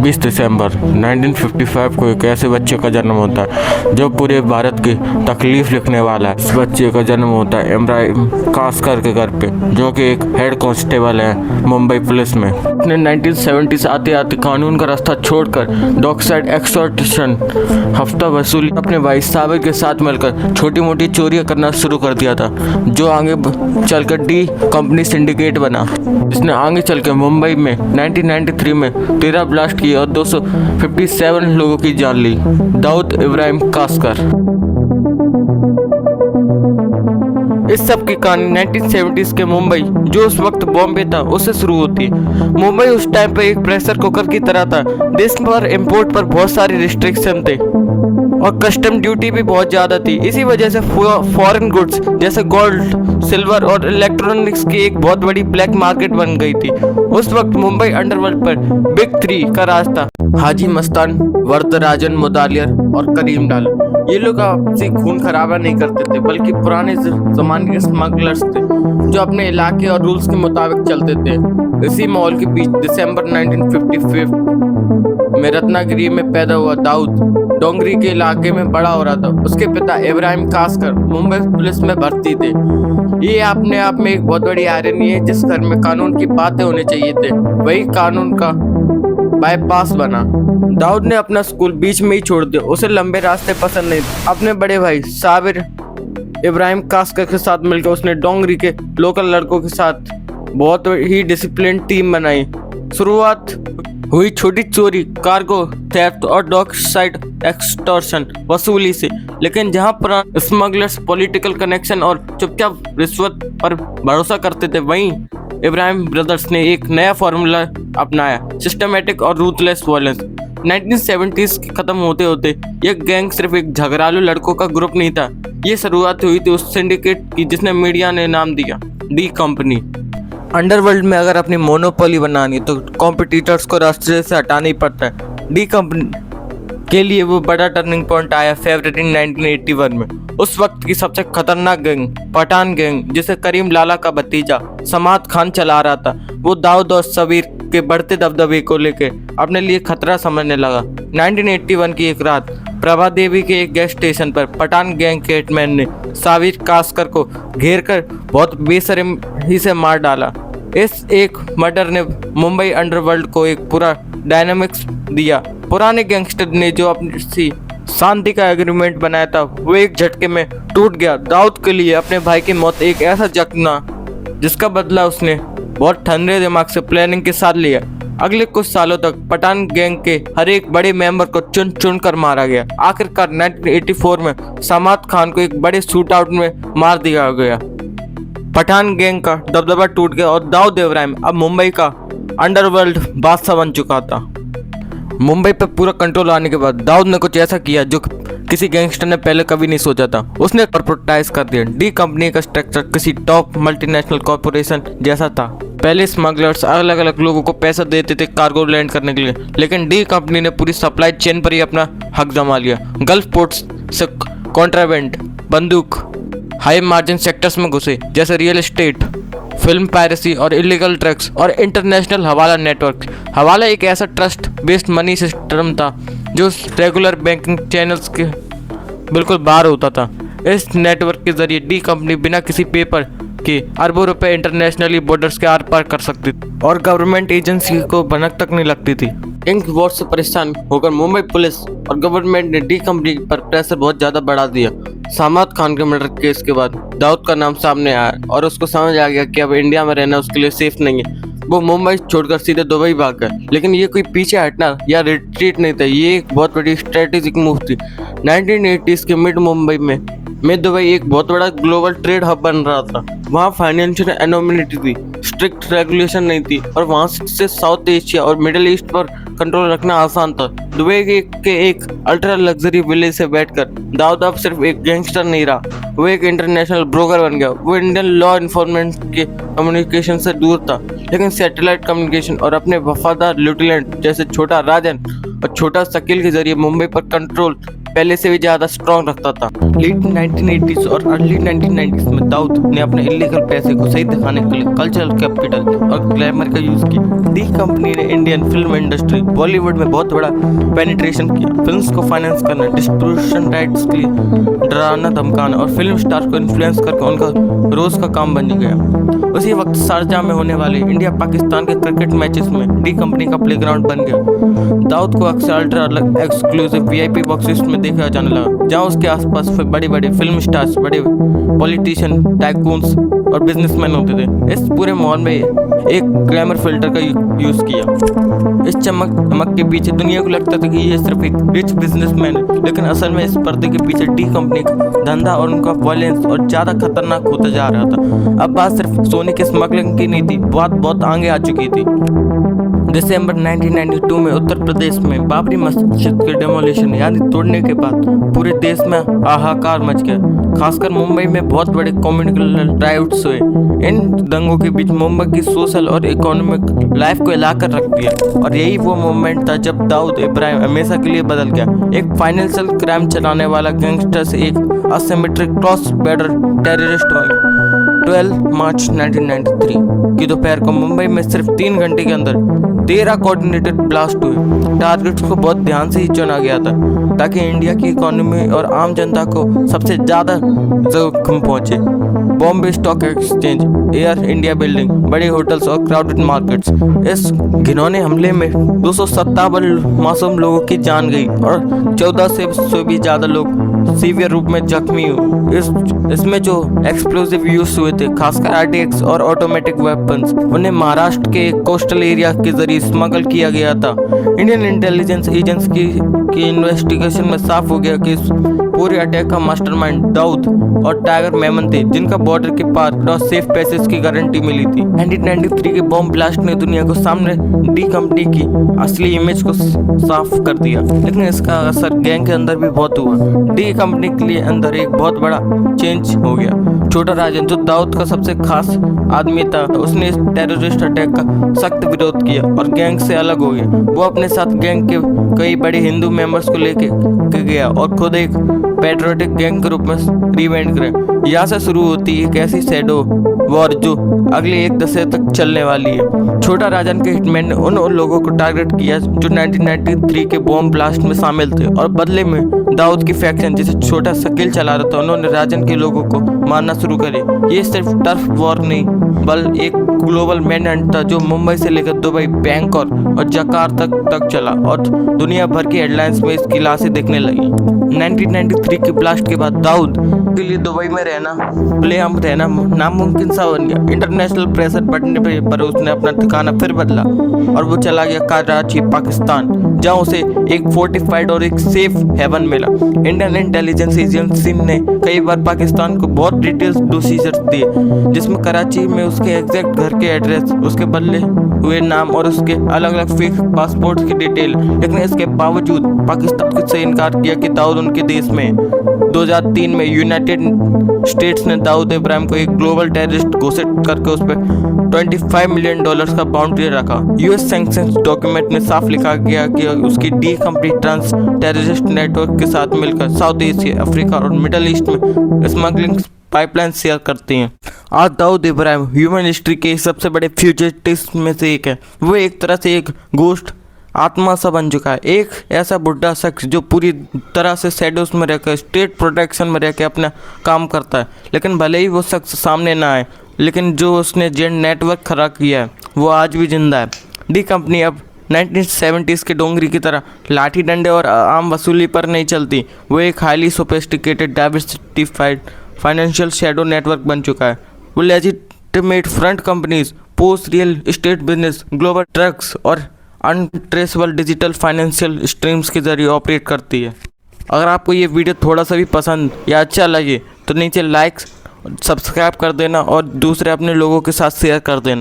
20 दिसंबर 1955 को एक ऐसे बच्चे का जन्म होता है जो पूरे भारत की तकलीफ लिखने वाला है। इस बच्चे का जन्म होता है इब्राहिम कासकर के घर पे, जो कि एक हेड कांस्टेबल है मुंबई पुलिस में। अपने 1970s आते आते कानून का रास्ता छोड़कर डॉकसाइड एक्सटॉर्शन हफ्ता वसूली अपने भाई साबिर के साथ मिलकर छोटी मोटी चोरियां करना शुरू कर दिया था, जो आगे चलकर डी कंपनी सिंडिकेट बना। इसने आगे चलकर मुंबई में 1993 में 13 ब्लास्ट किए और 257 लोगों की जान ली। दाऊद इब्राहिम कासकर। इस सब की कहानी 1970s के मुंबई, जो उस वक्त बॉम्बे था, उससे शुरू होती है। मुंबई उस टाइम पे एक प्रेशर कुकर की तरह था। देश पर इंपोर्ट पर बहुत सारे रिस्ट्रिक्शन थे और कस्टम ड्यूटी भी बहुत ज़्यादा थी। इसी वजह से फॉरेन गुड्स जैसे गोल्ड, सिल्वर और इलेक्ट्रॉनिक्स की एक बहुत बड़ी ब्लैक मार्केट बन गई थी। उस वक्त मुंबई अंडरवर्ल्ड पर बिग 3 का राज था। हाजी मस्तान, वरदराजन मुदालियर और करीम लाल। ये लोग आपसी खून खराबा नहीं करते थे, बल्कि पुराने जमाने के स्मगलर्स थे जो अपने इलाके और रूल्स के मुताबिक चलते थे। इसी माहौल के बीच दिसंबर 1955 में रत्नागिरी में पैदा हुआ दाऊद डोंगरी के इलाके में बड़ा हो रहा था। उसके पिता इब्राहिम कासकर मुंबई पुलिस में भर्ती थे। ये अपने आप में एक बहुत बड़ी आयरनी है। जिस घर में कानून की बातें होने चाहिए थे, वही कानून का बाईपास बना। दाऊद ने अपना स्कूल बीच में ही छोड़ दिया। उसे लंबे रास्ते पसंद नहीं थे। अपने बड़े भाई साबिर इब्राहिम कासकर के साथ मिलकर उसने डोंगरी के लोकल लड़कों के साथ बहुत ही डिसिप्लिन टीम बनाई। शुरुआत हुई छोटी चोरी, कार्गो थेफ्ट और डॉक साइड एक्सटॉर्शन वसूली से, लेकिन जहां पर स्मगलर्स पॉलिटिकल कनेक्शन और चुपचाप रिश्वत पर भरोसा करते थे, वहीं इब्राहिम ब्रदर्स ने एक नया फॉर्मूला अपनाया, सिस्टमेटिक और रूथलेस वायलेंस। 1970s खत्म होते होते यह गैंग सिर्फ एक झगड़ालू लड़कों का ग्रुप नहीं था। ये शुरुआत हुई थी उस सिंडिकेट की जिसने मीडिया ने नाम दिया डी कंपनी। अंडरवर्ल्ड में अगर अपनी मोनोपोली बनानी तो कॉम्पिटिटर्स को रास्ते से हटाना ही पड़ता है। डी कंपनी के लिए वो बड़ा टर्निंग पॉइंट आया फरवरी 1981 में। उस वक्त की सबसे खतरनाक गैंग पठान गैंग, जिसे करीम लाला का भतीजा समाद खान चला रहा था, वो दाऊद और सबीर के बढ़ते दबदबे को लेकर अपने लिए खतरा समझने लगा। 1981 की एक रात प्रभा देवी के एक गैस स्टेशन पर पठान गैंग के हिटमैन ने साबिर कासकर को घेरकर बहुत बेशर्मी से मार डाला। इस एक मर्डर ने मुंबई अंडरवर्ल्ड को एक पूरा डायनामिक्स दिया। पुराने गैंगस्टर ने जो अपनी शांति का एग्रीमेंट बनाया था, वो एक झटके में टूट गया। दाऊद के लिए अपने भाई की मौत एक ऐसा जख्म जिसका बदला उसने बहुत ठंडे दिमाग से प्लानिंग के साथ लिया। अगले कुछ सालों तक पठान गैंग के हर एक बड़े मेंबर को चुन चुन कर मारा गया। आखिरकार 1984 में समाद खान को एक बड़े शूट आउट में मार दिया गया। पठान गैंग का दबदबा टूट गया और दाऊद इब्राहिम अब मुंबई का अंडरवर्ल्ड बादशाह बन चुका था। मुंबई पर पूरा कंट्रोल आने के बाद दाऊद ने कुछ ऐसा किया जो किसी गैंगस्टर ने पहले कभी नहीं सोचा था। उसने कॉर्पोरेटाइज कर दिया। डी कंपनी का स्ट्रक्चर किसी टॉप मल्टीनेशनल कॉर्पोरेशन जैसा था। पहले स्मगलर्स अलग अलग लोगों को पैसा देते थे कार्गो लैंड करने के लिए, लेकिन डी कंपनी ने पूरी सप्लाई चेन पर ही अपना हक जमा लिया। गल्फ पोर्ट्स से कॉन्ट्राबैंड, बंदूक, हाई मार्जिन सेक्टर्स में घुसे जैसे रियल एस्टेट, फिल्म पायरेसी और इलीगल ड्रग्स, और इंटरनेशनल हवाला नेटवर्क। हवाला एक ऐसा ट्रस्ट बेस्ड मनी सिस्टम था जो रेगुलर बैंकिंग चैनल्स के बिल्कुल बाहर होता था। इस नेटवर्क के जरिए डी कंपनी बिना किसी पेपर के अरबों रुपए इंटरनेशनली बॉर्डर्स के आर पार कर सकती थी और गवर्नमेंट एजेंसी को भनक तक नहीं लगती थी। इन वॉर से परेशान होकर मुंबई पुलिस और गवर्नमेंट ने डी कंपनी पर प्रेशर बहुत ज़्यादा बढ़ा दिया। समाद खान के मर्डर केस के बाद दाऊद का नाम सामने आया और उसको समझ आ गया कि अब इंडिया में रहना उसके लिए सेफ नहीं है। वो मुंबई छोड़कर सीधे दुबई भाग गए। लेकिन ये कोई पीछे हटना या रिट्रीट नहीं था, ये एक बहुत बड़ी स्ट्रेटेजिक मूव थी। 1980s के मिड मुंबई में दुबई एक बहुत बड़ा ग्लोबल ट्रेड हब बन रहा था। वहाँ फाइनेंशियल एनोमिनिटी थी, स्ट्रिक्ट रेगुलेशन नहीं थी और वहाँ से साउथ एशिया और मिडिल ईस्ट पर कंट्रोल रखना आसान था। दुबई के एक अल्ट्रा लग्जरी विलेज से बैठकर दाऊद अब सिर्फ एक गैंगस्टर नहीं रहा, वो एक इंटरनेशनल ब्रोकर बन गया। वो इंडियन लॉ इन्फोर्समेंट के कम्युनिकेशन से दूर था, लेकिन सैटेलाइट कम्युनिकेशन और अपने वफादार लेफ्टिनेंट जैसे छोटा राजन और छोटा शकील के जरिए मुंबई पर कंट्रोल पहले से भी ज्यादा स्ट्रॉन्ग रखता था। लेट 1980s और अर्ली 1990s में दाऊद ने अपने इलीगल पैसे को सही दिखाने के लिए कल्चरल कैपिटल और ग्लैमर का यूज किया। डी कंपनी ने इंडियन फिल्म इंडस्ट्री बॉलीवुड में बहुत बड़ा पेनिट्रेशन किया। फिल्म्स को फाइनेंस करना, डिस्ट्रीब्यूशन राइट्स के लिए डराना धमकाना और फिल्म स्टार को इन्फ्लुएंस करके उनका रोज का काम बन गया। उसी वक्त शारजाह में होने वाले इंडिया पाकिस्तान के क्रिकेट मैचेस में डी कंपनी का प्लेग्राउंड बन गया। दाऊद को अक्सर अल्ट्रा एक्सक्लूसिव वीआईपी बॉक्सेस में देखा जाने लगा, जहां उसके आसपास बड़े बड़े फिल्म स्टार्स, बड़े पॉलिटिशियन, टाइकून्स और बिजनेसमैन होते थे। इस पूरे माहौल में एक ग्लैमर फिल्टर का यूज किया। इस चमक धमक के पीछे दुनिया को लगता था कि ये सिर्फ एक रिच बिजनेसमैन है, लेकिन असल में इस पर्दे के पीछे डी कंपनी का धंधा और उनका वायलेंस और ज्यादा खतरनाक होता जा रहा था। अब बात सिर्फ सोने के स्मगलिंग की नहीं थी, बात बहुत आगे आ चुकी थी। दिसंबर 1992 में उत्तर प्रदेश में बाबरी मस्जिद के डेमोलिशन यानी तोड़ने के बाद पूरे देश में हाहाकार मच गया। खासकर मुंबई में बहुत बड़े कम्युनिकल राइट्स हुए। इन दंगों के बीच मुंबई की सोशल और इकोनॉमिक लाइफ को हिलाकर रख दिया, और यही वो मोमेंट था जब दाऊद इब्राहिम हमेशा के लिए बदल गया। एक फाइनेंशियल क्राइम चलाने वाला गैंगस्टर से एक असिमेट्रिक क्रॉस बॉर्डर टेररिस्ट बन गया। 12 मार्च 1993 की दोपहर को मुंबई में सिर्फ 3 घंटे के अंदर 13 कोऑर्डिनेटेड ब्लास्ट हुए। टारगेट्स को बहुत ध्यान से ही चुना गया था ताकि इंडिया की इकोनॉमी और आम जनता को सबसे ज्यादा जोखिम पहुंचे। Bombay stock exchange, air India building, बड़े होटल्स और क्राउडेड मार्केट्स। इस घिनौने हमले में 257 मासूम लोगों की जान गई और 14 से भी ज्यादा लोग सीवियर रूप में जख्मी हुए। इसमें जो एक्सप्लोसिव यूज हुए थे, खासकर आरडीएक्स और ऑटोमेटिक वेपन्स, उन्हें महाराष्ट्र के एक कोस्टल एरिया के जरिए स्मगल किया गया था। इंडियन इंटेलिजेंस एजेंसी की इन्वेस्टिगेशन में साफ हो गया कि इस पूरे अटैक का मास्टरमाइंड दाऊद और टाइगर मेमन थे, जिनका बॉर्डर के पार और सेफ पैसेज की गारंटी मिली थी। 1993 के बॉम्ब ब्लास्ट ने दुनिया को सामने डी कंपनी की असली इमेज को साफ कर दिया, लेकिन इसका असर गैंग के अंदर भी बहुत हुआ। डी कंपनी के लिए अंदर एक बहुत बड़ा चेंज हो गया। छोटा राजन, जो दाऊद का सबसे खास आदमी था, उसने इस टेररिस्ट अटैक का सख्त विरोध किया और गैंग से अलग हो गया। वो अपने साथ गैंग के कई बड़े हिंदू मेंबर्स को लेके गया और खुद एक पैट्रियोटिक गैंग के रूप में रिब्रांड करे। यहाँ से शुरू होती है एक ऐसी शैडो वॉर जो अगले 1 दशक तक चलने वाली है। छोटा राजन के हिटमैन ने उन लोगों को टारगेट किया जो 1993 के बॉम्ब ब्लास्ट में शामिल थे, और बदले में दाऊद की फैक्शन जिसे छोटा शकील चला रहा था, उन्होंने राजन के लोगों को मारना शुरू करे। ये सिर्फ टर्फ वॉर नहीं बल्कि एक ग्लोबल मैनहंट था जो मुंबई से लेकर दुबई, बैंकॉक और जकार्ता तक चला, और दुनिया भर की हेडलाइंस में इसकी लाशें दिखने लगी। 1993 के ब्लास्ट के बाद दाऊद के लिए दुबई में रहना नामुमकिन सा बन गया। इंटरनेशनल प्रेशर बढ़ने पर उसने अपना ठिकाना फिर बदला और वो चला गया कराची, पाकिस्तान, जहां उसे एक फोर्टिफाइड और एक सेफ हेवन मिला। इंडियन इंटेलिजेंस एजेंसी ने कई बार पाकिस्तान को बहुत डिटेल्स प्रोसीजर्स दिए, जिसमें कराची में उसके एग्जैक्ट घर के एड्रेस, उसके बदले हुए नाम और उसके अलग अलग फेक पासपोर्ट की डिटेल। लेकिन इसके बावजूद पाकिस्तान से इनकार किया कि दाऊद उनके देश में। 2003 में यूनाइटेड स्टेट्स ने दाऊद इब्राहिम को एक ग्लोबल टेररिस्ट घोषित करके उस पर $25 मिलियन का बाउंड्री रखा। यूएस सैंक्शंस डॉक्यूमेंट में साफ लिखा गया कि उसकी D company trans terrorist network के साथ मिलकर साउथ एशिया, अफ्रीका और मिडल ईस्ट में स्मगलिंग पाइपलाइन शेयर करती हैं। आज दाऊद इब्राहिम ह्यूमन हिस्ट्री के सबसे बड़े फ्यूजिटिव्स में से एक है। वो एक तरह से एक गोश्त आत्मा सा बन चुका है, एक ऐसा बुढ़ा शख्स जो पूरी तरह से शैडोज में रहकर, स्टेट प्रोटेक्शन में रहकर अपना काम करता है। लेकिन भले ही वो शख्स सामने ना आए, लेकिन जो उसने जेड नेटवर्क खड़ा किया है वो आज भी जिंदा है। डी कंपनी अब 1970s के डोंगरी की तरह लाठी डंडे और आम वसूली पर नहीं चलती। वो एक highly sophisticated diversified financial shadow network बन चुका है। वो legitimate front companies, post real estate business, global trucks और अनट्रेसेबल डिजिटल फाइनेंशियल स्ट्रीम्स के जरिए ऑपरेट करती है। अगर आपको ये वीडियो थोड़ा सा भी पसंद या अच्छा लगे तो नीचे लाइक, सब्सक्राइब कर देना और दूसरे अपने लोगों के साथ शेयर कर देना।